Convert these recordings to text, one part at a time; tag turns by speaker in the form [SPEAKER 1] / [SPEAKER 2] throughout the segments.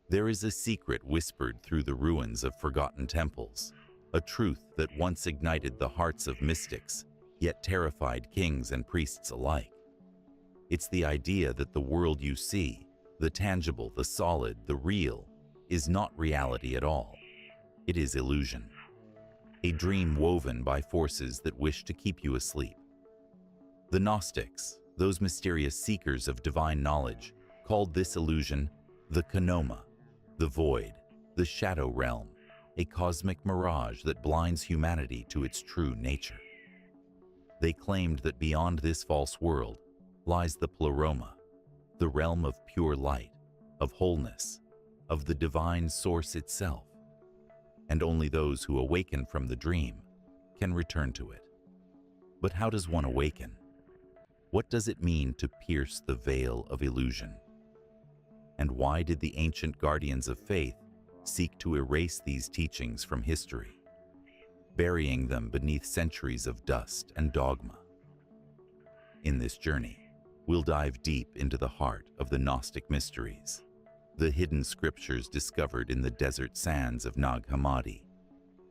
[SPEAKER 1] There is a secret whispered through the ruins of forgotten temples, a truth that once ignited the hearts of mystics, yet terrified kings and priests alike. It's the idea that the world you see, the tangible, the solid, the real, is not reality at all. It is illusion. A dream woven by forces that wish to keep you asleep. The Gnostics, those mysterious seekers of divine knowledge, called this illusion the Kanoma, the void, the shadow realm, a cosmic mirage that blinds humanity to its true nature. They claimed that beyond this false world lies the pleroma, the realm of pure light, of wholeness, of the divine source itself. And only those who awaken from the dream can return to it. But how does one awaken? What does it mean to pierce the veil of illusion? And why did the ancient guardians of faith seek to erase these teachings from history, burying them beneath centuries of dust and dogma? In this journey, we'll dive deep into the heart of the Gnostic mysteries, the hidden scriptures discovered in the desert sands of Nag Hammadi,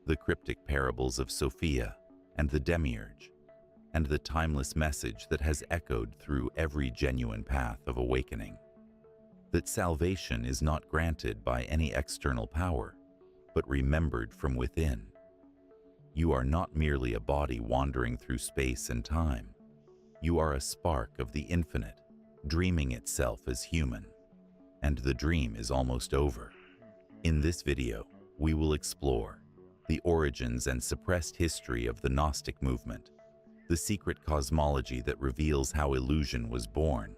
[SPEAKER 1] the cryptic parables of Sophia and the Demiurge, and the timeless message that has echoed through every genuine path of awakening, that salvation is not granted by any external power, but remembered from within. You are not merely a body wandering through space and time. You are a spark of the infinite, dreaming itself as human. And the dream is almost over. In this video, we will explore the origins and suppressed history of the Gnostic movement, the secret cosmology that reveals how illusion was born,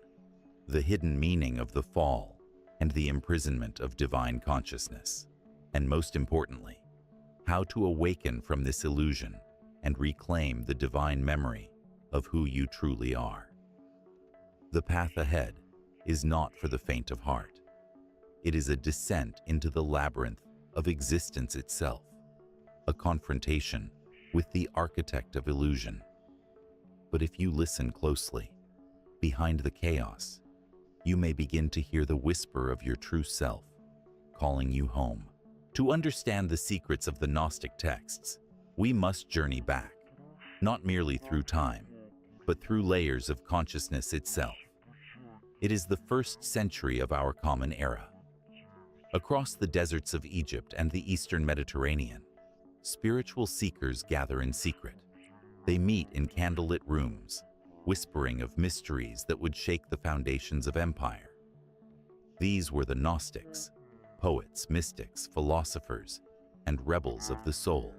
[SPEAKER 1] the hidden meaning of the fall, and the imprisonment of divine consciousness, and most importantly, how to awaken from this illusion and reclaim the divine memory of who you truly are. The path ahead is not for the faint of heart. It is a descent into the labyrinth of existence itself, a confrontation with the architect of illusion. But if you listen closely, behind the chaos, you may begin to hear the whisper of your true self, calling you home. To understand the secrets of the Gnostic texts, we must journey back, not merely through time, but through layers of consciousness itself. It is the 1st century of our common era. Across the deserts of Egypt and the Eastern Mediterranean, spiritual seekers gather in secret. They meet in candlelit rooms, whispering of mysteries that would shake the foundations of empire. These were the Gnostics, poets, mystics, philosophers, and rebels of the soul.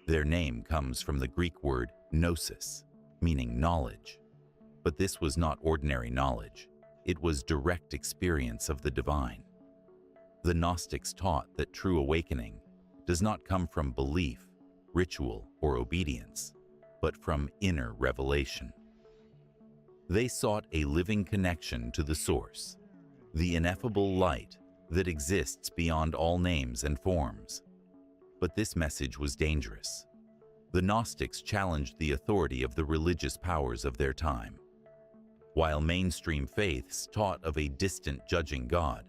[SPEAKER 1] Their name comes from the Greek word gnosis, meaning knowledge. But this was not ordinary knowledge. It was direct experience of the divine. The Gnostics taught that true awakening does not come from belief, ritual, or obedience, but from inner revelation. They sought a living connection to the source, the ineffable light that exists beyond all names and forms. But this message was dangerous. The Gnostics challenged the authority of the religious powers of their time. While mainstream faiths taught of a distant judging God,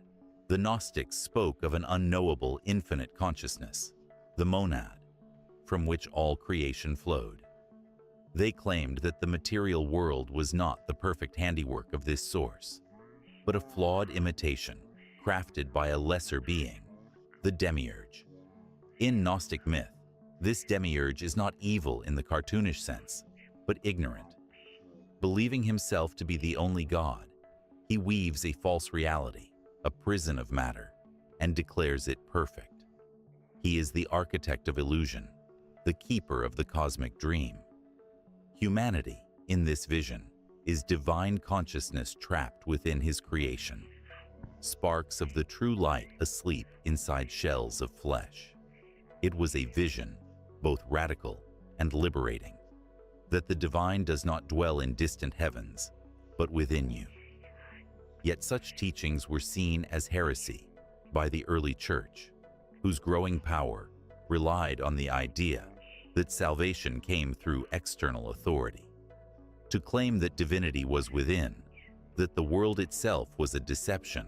[SPEAKER 1] the Gnostics spoke of an unknowable infinite consciousness, the monad, from which all creation flowed. They claimed that the material world was not the perfect handiwork of this source, but a flawed imitation crafted by a lesser being, the Demiurge. In Gnostic myth, this Demiurge is not evil in the cartoonish sense, but ignorant. Believing himself to be the only God, he weaves a false reality, a prison of matter, and declares it perfect. He is the architect of illusion, the keeper of the cosmic dream. Humanity, in this vision, is divine consciousness trapped within his creation, sparks of the true light asleep inside shells of flesh. It was a vision, both radical and liberating, that the divine does not dwell in distant heavens, but within you. Yet such teachings were seen as heresy by the early church, whose growing power relied on the idea that salvation came through external authority. To claim that divinity was within, that the world itself was a deception,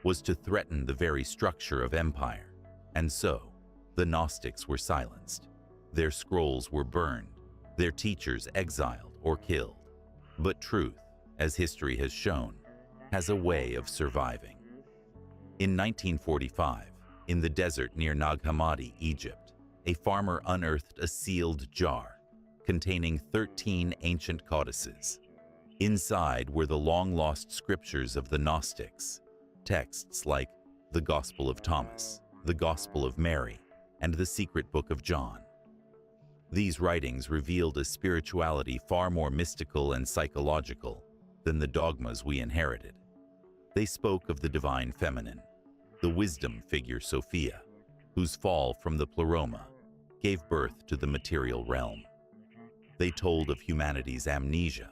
[SPEAKER 1] was to threaten the very structure of empire, and so the Gnostics were silenced. Their scrolls were burned, their teachers exiled or killed. But truth, as history has shown, has a way of surviving. In 1945, in the desert near Nag Hammadi, Egypt, a farmer unearthed a sealed jar containing 13 ancient codices. Inside were the long-lost scriptures of the Gnostics, texts like the Gospel of Thomas, the Gospel of Mary, and the Secret Book of John. These writings revealed a spirituality far more mystical and psychological than the dogmas we inherited. They spoke of the divine feminine, the wisdom figure Sophia, whose fall from the pleroma gave birth to the material realm. They told of humanity's amnesia,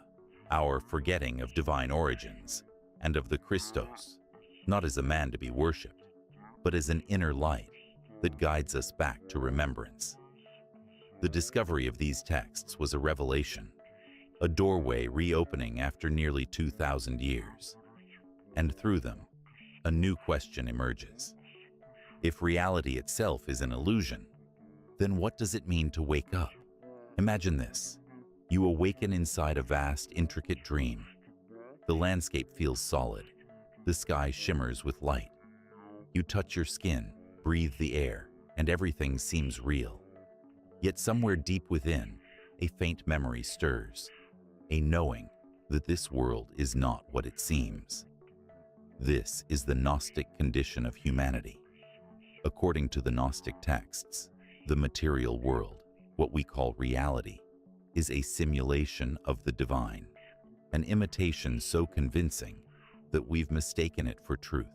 [SPEAKER 1] our forgetting of divine origins, and of the Christos, not as a man to be worshipped, but as an inner light that guides us back to remembrance. The discovery of these texts was a revelation, a doorway reopening after nearly 2,000 years. And through them, a new question emerges. If reality itself is an illusion, then what does it mean to wake up? Imagine this. You awaken inside a vast, intricate dream. The landscape feels solid. The sky shimmers with light. You touch your skin, breathe the air, and everything seems real. Yet somewhere deep within, a faint memory stirs, a knowing that this world is not what it seems. This is the Gnostic condition of humanity. According to the Gnostic texts, the material world, what we call reality, is a simulation of the divine, an imitation so convincing that we've mistaken it for truth.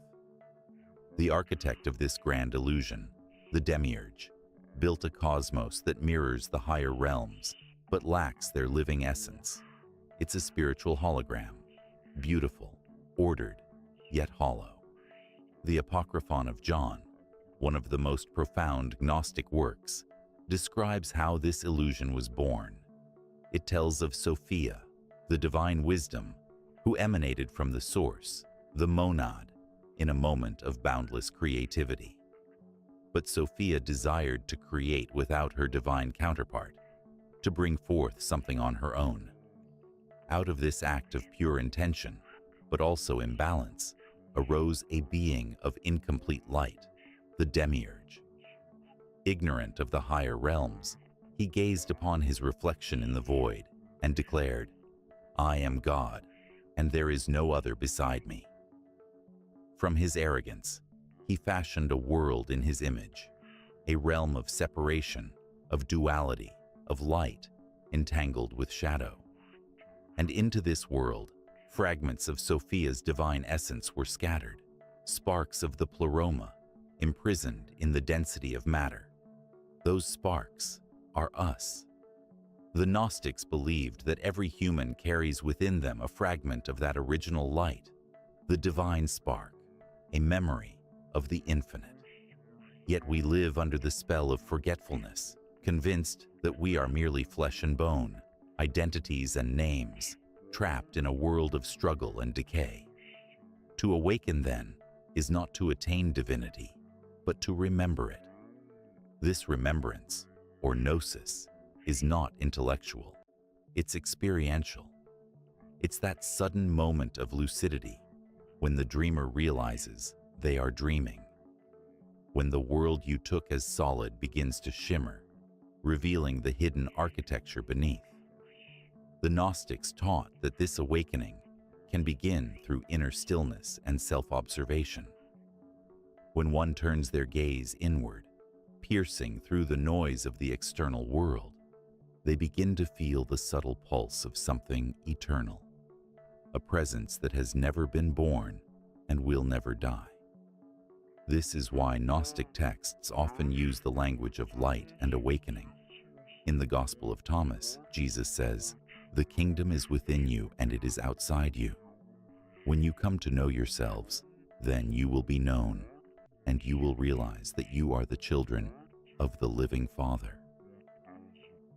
[SPEAKER 1] The architect of this grand illusion, the Demiurge, built a cosmos that mirrors the higher realms but lacks their living essence. It's a spiritual hologram, beautiful, ordered, yet hollow. The Apocryphon of John, one of the most profound Gnostic works, describes how this illusion was born. It tells of Sophia, the divine wisdom, who emanated from the source, the monad, in a moment of boundless creativity. But Sophia desired to create without her divine counterpart, to bring forth something on her own. Out of this act of pure intention, but also imbalance, arose a being of incomplete light, the Demiurge. Ignorant of the higher realms, he gazed upon his reflection in the void and declared, "I am God, and there is no other beside me." From his arrogance, he fashioned a world in his image, a realm of separation, of duality, of light, entangled with shadow. And into this world, fragments of Sophia's divine essence were scattered, sparks of the pleroma, imprisoned in the density of matter. Those sparks are us. The Gnostics believed that every human carries within them a fragment of that original light, the divine spark, a memory of the infinite. Yet we live under the spell of forgetfulness, convinced that we are merely flesh and bone, identities and names, trapped in a world of struggle and decay. To awaken, then, is not to attain divinity, but to remember it. This remembrance, or gnosis, is not intellectual. It's experiential. It's that sudden moment of lucidity when the dreamer realizes they are dreaming. When the world you took as solid begins to shimmer, revealing the hidden architecture beneath. The Gnostics taught that this awakening can begin through inner stillness and self-observation. When one turns their gaze inward, piercing through the noise of the external world, they begin to feel the subtle pulse of something eternal, a presence that has never been born and will never die. This is why Gnostic texts often use the language of light and awakening. In the Gospel of Thomas, Jesus says, "The kingdom is within you and it is outside you. When you come to know yourselves, then you will be known, and you will realize that you are the children of the living Father."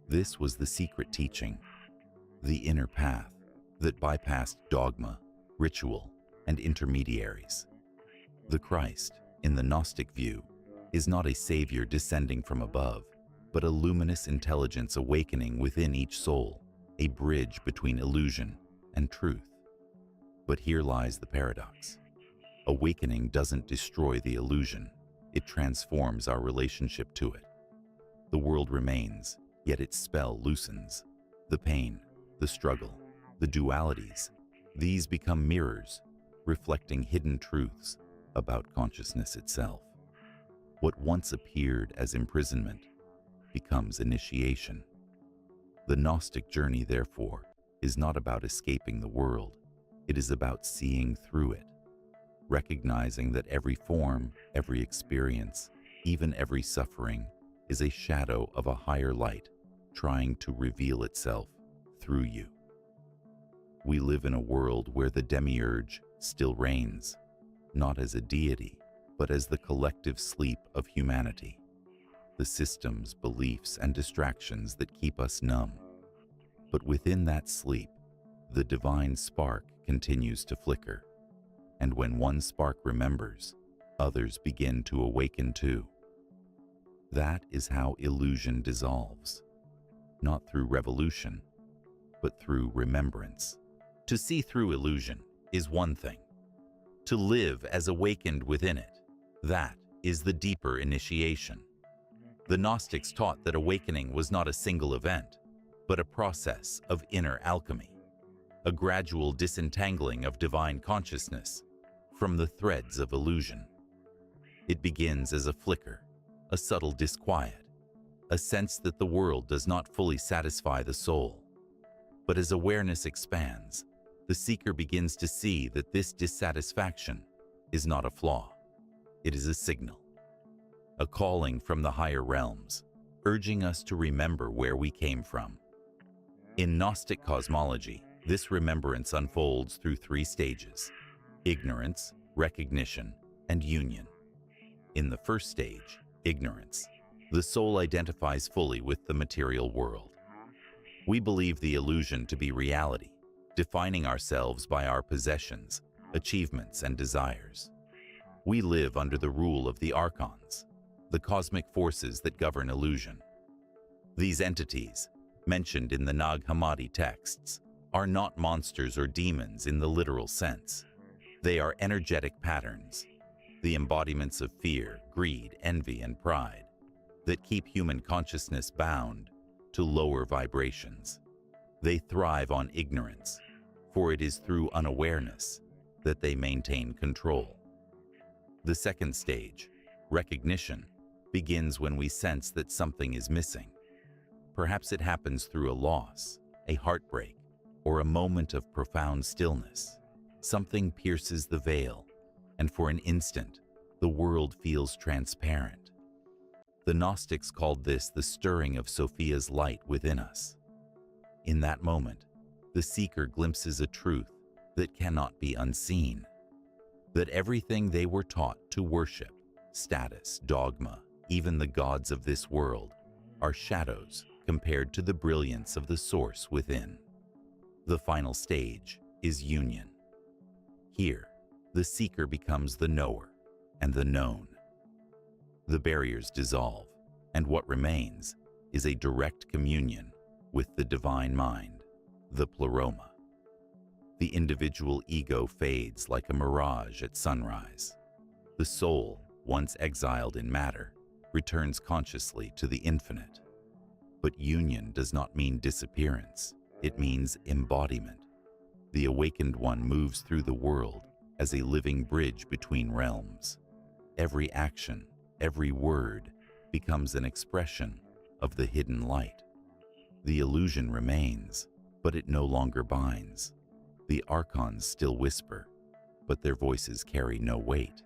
[SPEAKER 1] This was the secret teaching, the inner path that bypassed dogma, ritual, and intermediaries. The Christ, in the Gnostic view, is not a savior descending from above, but a luminous intelligence awakening within each soul, a bridge between illusion and truth. But here lies the paradox. Awakening doesn't destroy the illusion, it transforms our relationship to it. The world remains, yet its spell loosens. The pain, the struggle, the dualities, these become mirrors, reflecting hidden truths about consciousness itself. What once appeared as imprisonment becomes initiation. The Gnostic journey, therefore, is not about escaping the world. It is about seeing through it, recognizing that every form, every experience, even every suffering, is a shadow of a higher light trying to reveal itself through you. We live in a world where the demiurge still reigns, not as a deity, but as the collective sleep of humanity, the systems, beliefs, and distractions that keep us numb. But within that sleep, the divine spark continues to flicker, and when one spark remembers, others begin to awaken too. That is how illusion dissolves, not through revolution, but through remembrance. To see through illusion is one thing. To live as awakened within it, that is the deeper initiation. The Gnostics taught that awakening was not a single event, but a process of inner alchemy, a gradual disentangling of divine consciousness from the threads of illusion. It begins as a flicker, a subtle disquiet, a sense that the world does not fully satisfy the soul. But as awareness expands, the seeker begins to see that this dissatisfaction is not a flaw. It is a signal, a calling from the higher realms, urging us to remember where we came from. In Gnostic cosmology, this remembrance unfolds through three stages: ignorance, recognition, and union. In the first stage, ignorance, the soul identifies fully with the material world. We believe the illusion to be reality, defining ourselves by our possessions, achievements, and desires. We live under the rule of the archons, the cosmic forces that govern illusion. These entities, mentioned in the Nag Hammadi texts, are not monsters or demons in the literal sense. They are energetic patterns, the embodiments of fear, greed, envy, and pride, that keep human consciousness bound to lower vibrations. They thrive on ignorance, for it is through unawareness that they maintain control. The second stage, recognition, begins when we sense that something is missing. Perhaps it happens through a loss, a heartbreak, or a moment of profound stillness. Something pierces the veil, and for an instant, the world feels transparent. The Gnostics called this the stirring of Sophia's light within us. In that moment, the seeker glimpses a truth that cannot be unseen, that everything they were taught to worship, status, dogma, even the gods of this world, are shadows compared to the brilliance of the source within. The final stage is union. Here, the seeker becomes the knower and the known. The barriers dissolve, and what remains is a direct communion with the divine mind, the pleroma. The individual ego fades like a mirage at sunrise. The soul, once exiled in matter, returns consciously to the infinite. But union does not mean disappearance, it means embodiment. The awakened one moves through the world as a living bridge between realms. Every action, every word becomes an expression of the hidden light. The illusion remains, but it no longer binds. The archons still whisper, but their voices carry no weight.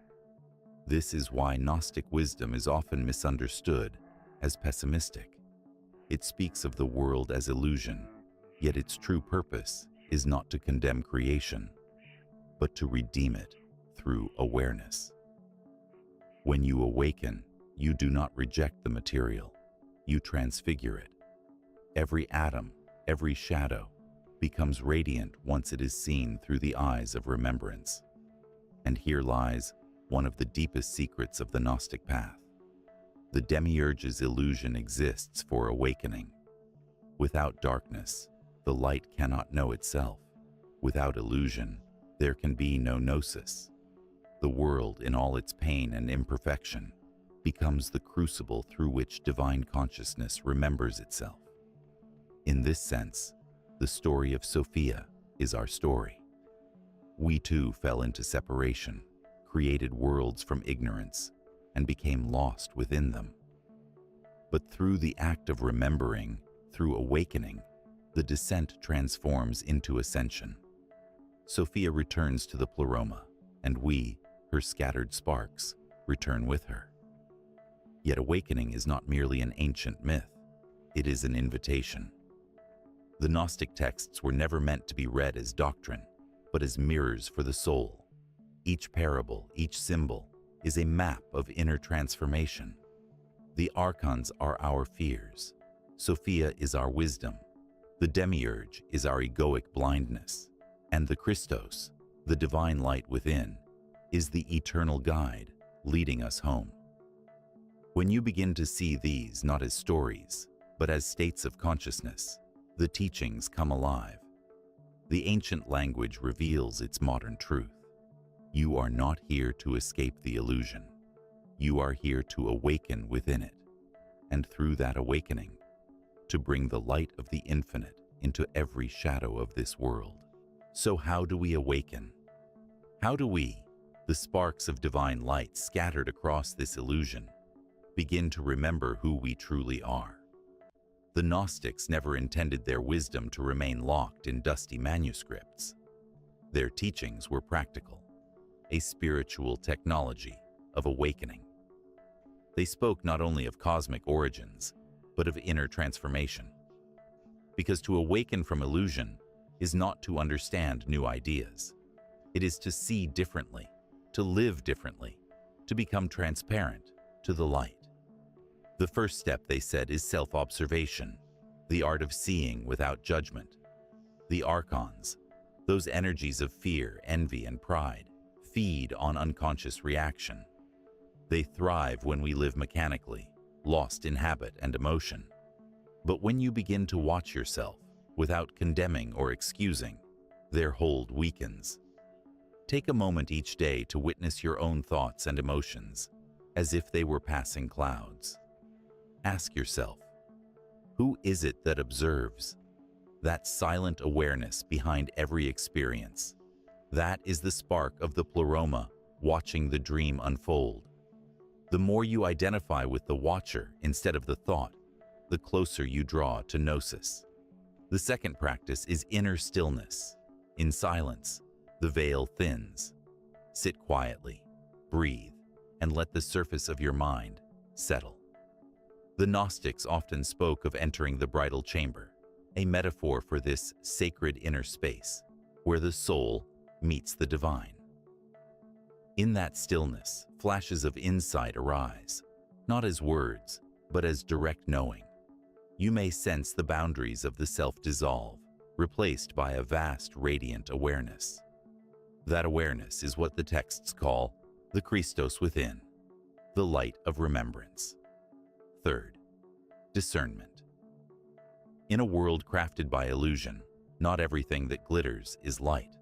[SPEAKER 1] This is why Gnostic wisdom is often misunderstood as pessimistic. It speaks of the world as illusion, yet its true purpose is not to condemn creation, but to redeem it through awareness. When you awaken, you do not reject the material, you transfigure it. Every atom, every shadow, becomes radiant once it is seen through the eyes of remembrance. And here lies one of the deepest secrets of the Gnostic path. The demiurge's illusion exists for awakening. Without darkness, the light cannot know itself. Without illusion, there can be no gnosis. The world, in all its pain and imperfection, becomes the crucible through which divine consciousness remembers itself. In this sense, the story of Sophia is our story. We too fell into separation, created worlds from ignorance, and became lost within them. But through the act of remembering, through awakening, the descent transforms into ascension. Sophia returns to the pleroma, and we, her scattered sparks, return with her. Yet awakening is not merely an ancient myth, it is an invitation. The Gnostic texts were never meant to be read as doctrine, but as mirrors for the soul. Each parable, each symbol, is a map of inner transformation. The archons are our fears. Sophia is our wisdom. The demiurge is our egoic blindness. And the Christos, the divine light within, is the eternal guide leading us home. When you begin to see these not as stories, but as states of consciousness, the teachings come alive. The ancient language reveals its modern truth. You are not here to escape the illusion. You are here to awaken within it, and through that awakening, to bring the light of the infinite into every shadow of this world. So how do we awaken? How do we, the sparks of divine light scattered across this illusion, begin to remember who we truly are? The Gnostics never intended their wisdom to remain locked in dusty manuscripts. Their teachings were practical, a spiritual technology of awakening. They spoke not only of cosmic origins, but of inner transformation. Because to awaken from illusion is not to understand new ideas. It is to see differently, to live differently, to become transparent to the light. The first step, they said, is self-observation, the art of seeing without judgment. The archons, those energies of fear, envy, and pride, feed on unconscious reaction. They thrive when we live mechanically, lost in habit and emotion. But when you begin to watch yourself, without condemning or excusing, their hold weakens. Take a moment each day to witness your own thoughts and emotions, as if they were passing clouds. Ask yourself, who is it that observes? That silent awareness behind every experience. That is the spark of the pleroma watching the dream unfold. The more you identify with the watcher instead of the thought, the closer you draw to gnosis. The second practice is inner stillness. In silence, the veil thins. Sit quietly, breathe, and let the surface of your mind settle. The Gnostics often spoke of entering the bridal chamber, a metaphor for this sacred inner space where the soul meets the divine. In that stillness, flashes of insight arise, not as words, but as direct knowing. You may sense the boundaries of the self dissolve, replaced by a vast radiant awareness. That awareness is what the texts call the Christos within, the light of remembrance. Third, discernment. In a world crafted by illusion, not everything that glitters is light.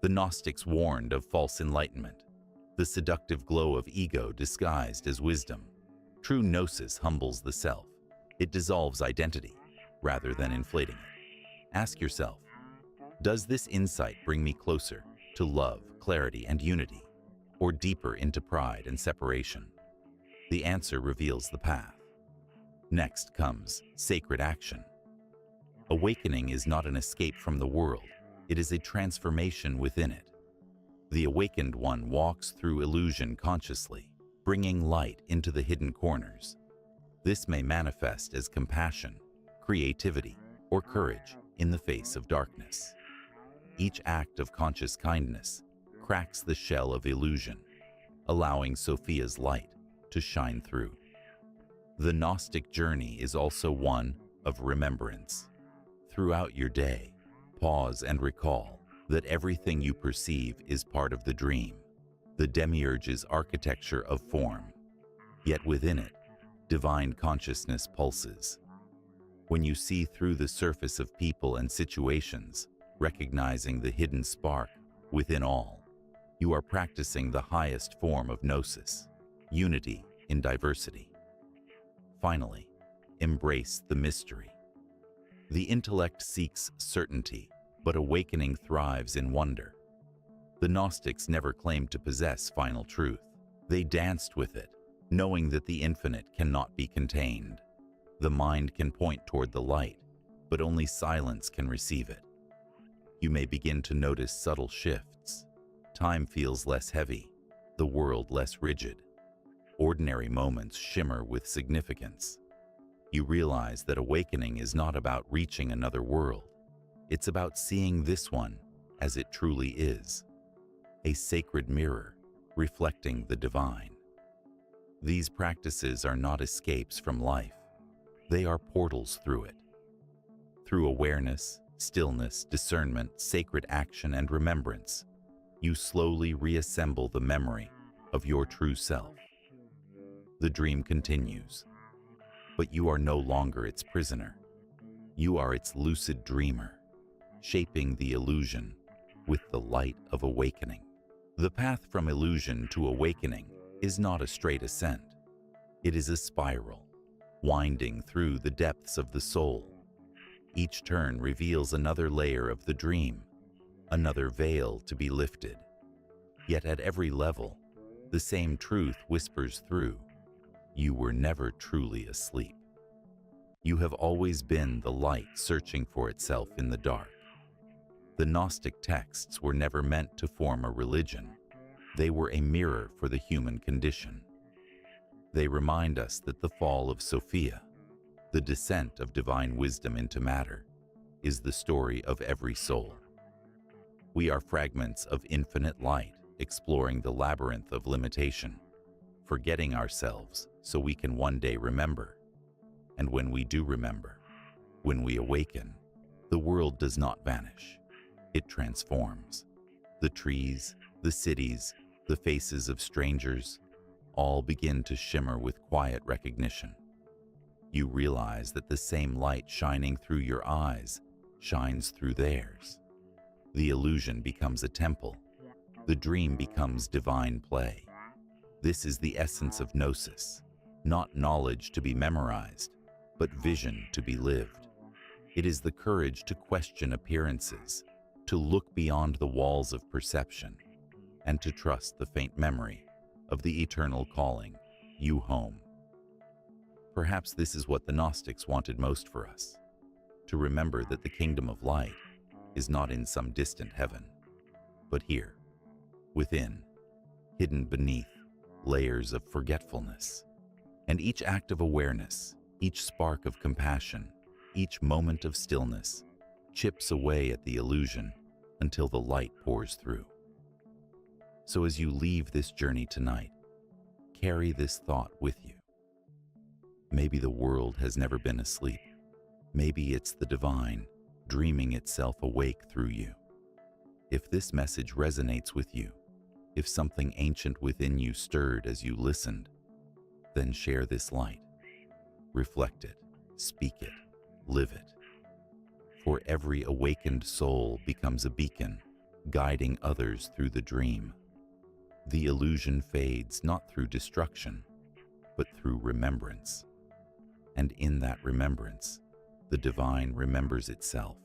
[SPEAKER 1] The Gnostics warned of false enlightenment, the seductive glow of ego disguised as wisdom. True gnosis humbles the self. It dissolves identity, rather than inflating it. Ask yourself, does this insight bring me closer to love, clarity, and unity, or deeper into pride and separation? The answer reveals the path. Next comes sacred action. Awakening is not an escape from the world, it is a transformation within it. The awakened one walks through illusion consciously, bringing light into the hidden corners. This may manifest as compassion, creativity, or courage in the face of darkness. Each act of conscious kindness cracks the shell of illusion, allowing Sophia's light to shine through. The Gnostic journey is also one of remembrance. Throughout your day, pause and recall that everything you perceive is part of the dream. the demiurge's architecture of form, yet within it, divine consciousness pulses. When you see through the surface of people and situations, recognizing the hidden spark within all, you are practicing the highest form of gnosis, unity in diversity. Finally, embrace the mystery. The intellect seeks certainty, but awakening thrives in wonder. The Gnostics never claimed to possess final truth. They danced with it, knowing that the infinite cannot be contained. The mind can point toward the light, but only silence can receive it. You may begin to notice subtle shifts. Time feels less heavy, the world less rigid. Ordinary moments shimmer with significance. You realize that awakening is not about reaching another world. It's about seeing this one as it truly is, a sacred mirror reflecting the divine. These practices are not escapes from life. They are portals through it. Through awareness, stillness, discernment, sacred action, and remembrance, you slowly reassemble the memory of your true self. The dream continues, but you are no longer its prisoner. You are its lucid dreamer, shaping the illusion with the light of awakening. The path from illusion to awakening is not a straight ascent. It is a spiral, winding through the depths of the soul. Each turn reveals another layer of the dream, another veil to be lifted. Yet at every level, the same truth whispers through. You were never truly asleep. You have always been the light searching for itself in the dark. The Gnostic texts were never meant to form a religion. They were a mirror for the human condition. They remind us that the fall of Sophia, the descent of divine wisdom into matter, is the story of every soul. We are fragments of infinite light, exploring the labyrinth of limitation, forgetting ourselves so we can one day remember. And when we do remember, when we awaken, the world does not vanish. It transforms. The trees, the cities, the faces of strangers, all begin to shimmer with quiet recognition. You realize that the same light shining through your eyes shines through theirs. The illusion becomes a temple. The dream becomes divine play. This is the essence of gnosis, not knowledge to be memorized, but vision to be lived. It is the courage to question appearances, to look beyond the walls of perception, and to trust the faint memory of the eternal calling you home. Perhaps this is what the Gnostics wanted most for us, to remember that the kingdom of light is not in some distant heaven, but here, within, hidden beneath layers of forgetfulness. And each act of awareness, each spark of compassion, each moment of stillness chips away at the illusion until the light pours through. So as you leave this journey tonight, carry this thought with you. Maybe the world has never been asleep. Maybe it's the divine dreaming itself awake through you. If this message resonates with you, if something ancient within you stirred as you listened, then share this light. Reflect it, speak it, live it. For every awakened soul becomes a beacon, guiding others through the dream. The illusion fades not through destruction, but through remembrance. And in that remembrance, the divine remembers itself.